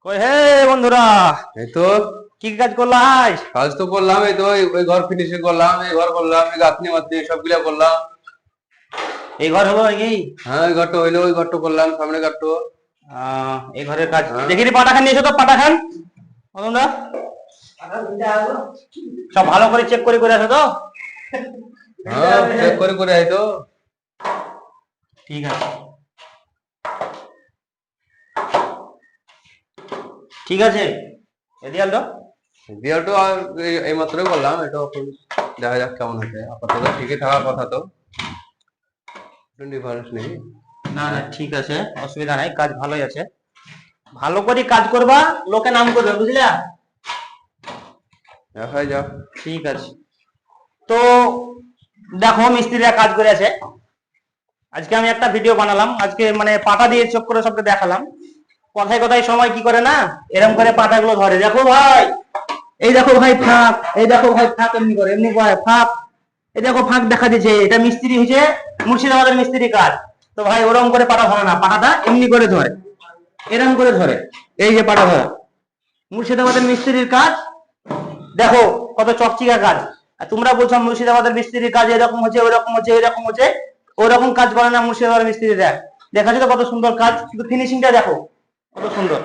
কই হে বন্ধুরা, এই তো কি কাজ করলাই? কাজ তো করলাম, এই তো ওই ঘর ফিনিশিং করলাম, এই ঘর করলাম, এই গাঁথনি মাথনি সবগুলা করলাম। এই ঘর হলো নাকি? হ্যাঁ ওই ঘরটা হইলো, ওই ঘরটা করলাম, সামনে ঘরটা। এই ঘরের কাজ হ্যাঁ দেখি রে, পাটা খান নিয়েছো তো? পাটা খান তোমরা সব ভালো করে চেক করে করে আসো তো। হ্যাঁ চেক করে করে আইতো। ঠিক আছে, ঠিক আছে। এদিয়াল তো দেয়ালটা এই মাত্রই করলাম, এটা এখন দেখা যাক কেমন হচ্ছে। আপাতত ঠিকই থাকার কথা তো, ডিফারেন্স নেই। না না, ঠিক আছে, অসুবিধা নাই, কাজ ভালোই আছে। ভালো করে কাজ করবা, লোকে নাম করবে, বুঝলা? দেখা যাক। ঠিক আছে। তো দেখো, মিস্ত্রিরা কাজ করে আছে। আজকে আমি একটা ভিডিও বানালাম, আজকে মানে পাটা দিয়ে চোখ করে সবকে দেখালাম। কথায় কথায় সময় কি করে না, এরকম করে পাটাগুলো ধরে। দেখো ভাই, এই দেখো ভাই ফাঁক, এই দেখো ভাই ফাঁক, এমনি করে এমনি করে ফাঁক। এই দেখো ফাঁক দেখা দিয়েছে, এটা মিস্ত্রি হয়েছে, মুর্শিদাবাদের মিস্ত্রি কাজ। তো ভাই ওরকম করে পাটা ধরে না, পাটাটা এমনি করে ধরে, এরকম করে ধরে। এই যে পাটা ধরা, মুর্শিদাবাদের মিস্ত্রির কাজ। দেখো কত চকচিকা কাজ। আর তোমরা বলছো মুর্শিদাবাদের মিস্ত্রির কাজ এরকম হচ্ছে, ওইরকম হচ্ছে, এরকম হচ্ছে। ওরকম কাজ করে না মুর্শিদাবাদের মিস্ত্রিরা। দেখাচ্ছি তো কত সুন্দর কাজ, শুধু ফিনিশিংটা দেখো কত সুন্দর।